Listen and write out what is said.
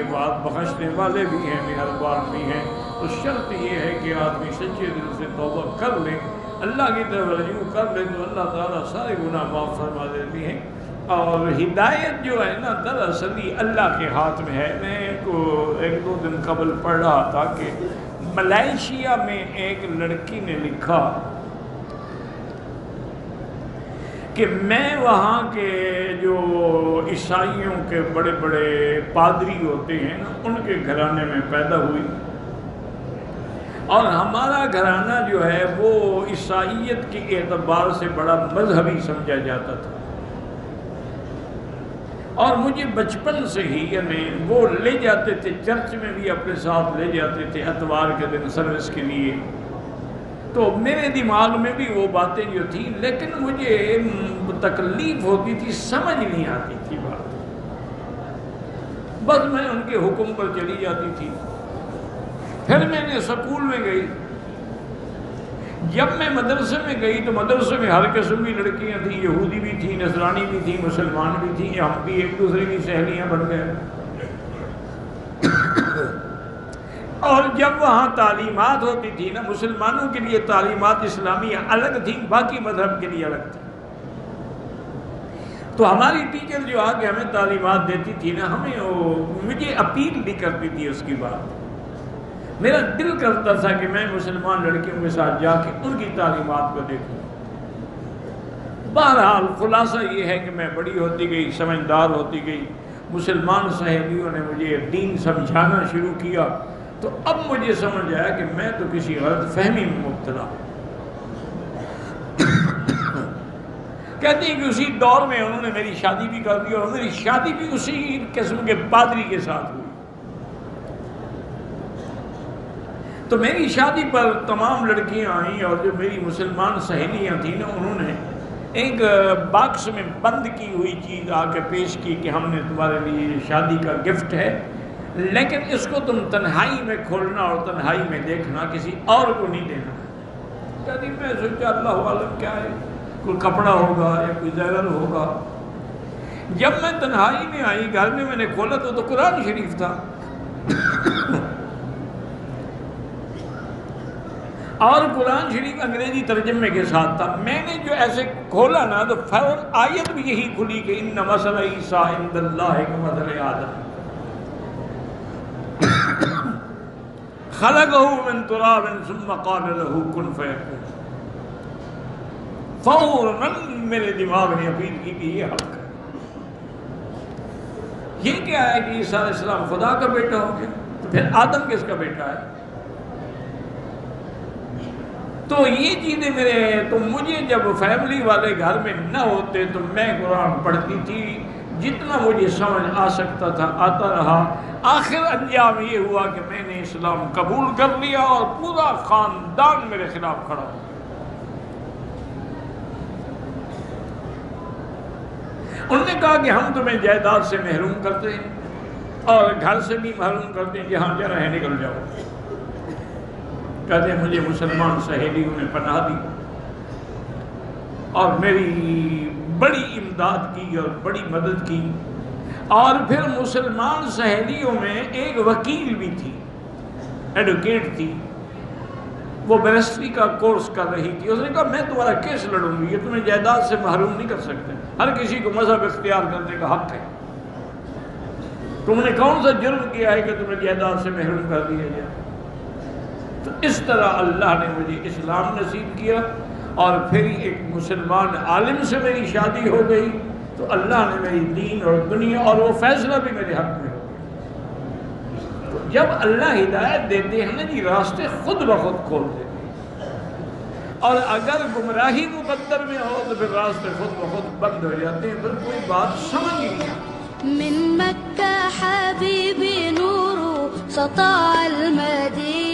کے بعد بخشنے والے بھی ہیں، مہربان بھی ہیں۔ تو شرط یہ ہے کہ آدمی سچے دل سے توبہ کر لے، اللہ کی طرف رجوع کر لے تو اللہ تعالیٰ سارے گناہ معاف فرما دیتی ہیں۔ اور ہدایت جو ہے نا دراصل اللہ کے ہاتھ میں ہے۔ میں ایک دو دن قبل پڑھ رہا تھا کہ ملائیشیا میں ایک لڑکی نے لکھا کہ میں وہاں کے جو عیسائیوں کے بڑے بڑے پادری ہوتے ہیں نا ان کے گھرانے میں پیدا ہوئی، اور ہمارا گھرانہ جو ہے وہ عیسائیت کے اعتبار سے بڑا مذہبی سمجھا جاتا تھا، اور مجھے بچپن سے ہی یعنی وہ لے جاتے تھے چرچ میں بھی اپنے ساتھ لے جاتے تھے اتوار کے دن سروس کے لیے، تو میرے دماغ میں بھی وہ باتیں جو تھیں، لیکن مجھے تکلیف ہوتی تھی، سمجھ نہیں آتی تھی بات، بس میں ان کے حکم پر چلی جاتی تھی۔ پھر میں نے سکول میں گئی، جب میں مدرسے میں گئی تو مدرسے میں ہر قسم کی لڑکیاں تھیں، یہودی بھی تھیں، نصرانی بھی تھیں، مسلمان بھی تھیں، ہم بھی ایک دوسرے کی سہیلیاں بن گئے۔ اور جب وہاں تعلیمات ہوتی تھی نا، مسلمانوں کے لیے تعلیمات اسلامیہ الگ تھیں، باقی مذہب کے لیے الگ تھی، تو ہماری ٹیچر جو آگے ہمیں تعلیمات دیتی تھی نا، مجھے اپیل بھی کرتی تھی اس کی بات، میرا دل کرتا تھا کہ میں مسلمان لڑکیوں کے ساتھ جا کے ان کی تعلیمات کو دیکھوں۔ بہرحال خلاصہ یہ ہے کہ میں بڑی ہوتی گئی، سمجھدار ہوتی گئی، مسلمان سہیلیوں نے مجھے دین سمجھانا شروع کیا، تو اب مجھے سمجھ آیا کہ میں تو کسی غلط فہمی میں مبتلا ہوں۔ کہتے ہیں کہ اسی دور میں انہوں نے میری شادی بھی کر دی، اور میری شادی بھی اسی قسم کے پادری کے ساتھ ہوئی۔ تو میری شادی پر تمام لڑکیاں آئیں، اور جو میری مسلمان سہیلیاں تھیں نا انہوں نے ایک باکس میں بند کی ہوئی چیز آ کے پیش کی کہ ہم نے تمہارے لیے شادی کا گفٹ ہے، لیکن اس کو تم تنہائی میں کھولنا اور تنہائی میں دیکھنا، کسی اور کو نہیں دینا۔ کہتی میں سوچا اللہ عالم کیا ہے، کوئی کپڑا ہوگا یا کوئی زیور ہوگا۔ جب میں تنہائی میں آئی گھر میں نے کھولا تو قرآن شریف تھا، اور قرآن شریف انگریزی ترجمے کے ساتھ تھا۔ میں نے جو ایسے کھولا نا تو فوراً آیت بھی یہی کھلی کہ ان مثل عیسیٰ عند اللہ کمثل آدم خلقہ من تراب ثم قال له کن فیکون۔ فوراً میرے دماغ نے اپیل کی کہ یہ حق ہے۔ یہ کیا ہے کہ عیسیٰ علیہ السلام خدا کا بیٹا ہو گیا، تو پھر آدم کس کا بیٹا ہے؟ تو یہ چیزیں تو مجھے جب فیملی والے گھر میں نہ ہوتے تو میں قرآن پڑھتی تھی، جتنا مجھے سمجھ آ سکتا تھا آتا رہا۔ آخر انجام یہ ہوا کہ میں نے اسلام قبول کر لیا اور پورا خاندان میرے خلاف کھڑا ہو۔ انہوں نے کہا کہ ہم تمہیں جائیداد سے محروم کرتے ہیں اور گھر سے بھی محروم کرتے ہیں، جہاں جا رہے نکل جاؤ۔ کہتے ہیں مجھے مسلمان سہیلیوں نے پناہ دی اور میری بڑی امداد کی اور بڑی مدد کی، اور پھر مسلمان سہیلیوں میں ایک وکیل بھی تھی، ایڈوکیٹ تھی، وہ بیرسٹری کا کورس کر رہی تھی۔ اس نے کہا میں تمہارا کیس لڑوں گی، یہ تمہیں جائیداد سے محروم نہیں کر سکتے، ہر کسی کو مذہب اختیار کرنے کا حق ہے، تم نے کون سا جرم کیا ہے کہ تمہیں جائیداد سے محروم کر دیا جائے؟ تو اس طرح اللہ نے مجھے اسلام نصیب کیا، اور پھر ایک مسلمان عالم سے میری شادی ہو گئی، تو اللہ نے میری دین اور دنیا اور وہ فیصلہ بھی میرے حق میں ہو گیا۔ تو جب اللہ ہدایت دیتے ہیں نا جی، راستے خود بخود کھول دیتے ہیں، اور اگر گمراہی مقدر میں ہو تو پھر راستے خود بخود بند ہو جاتے ہیں، پھر کوئی بات سمجھ نہیں آتی۔ من مکہ حبیبی نور سطع المدینہ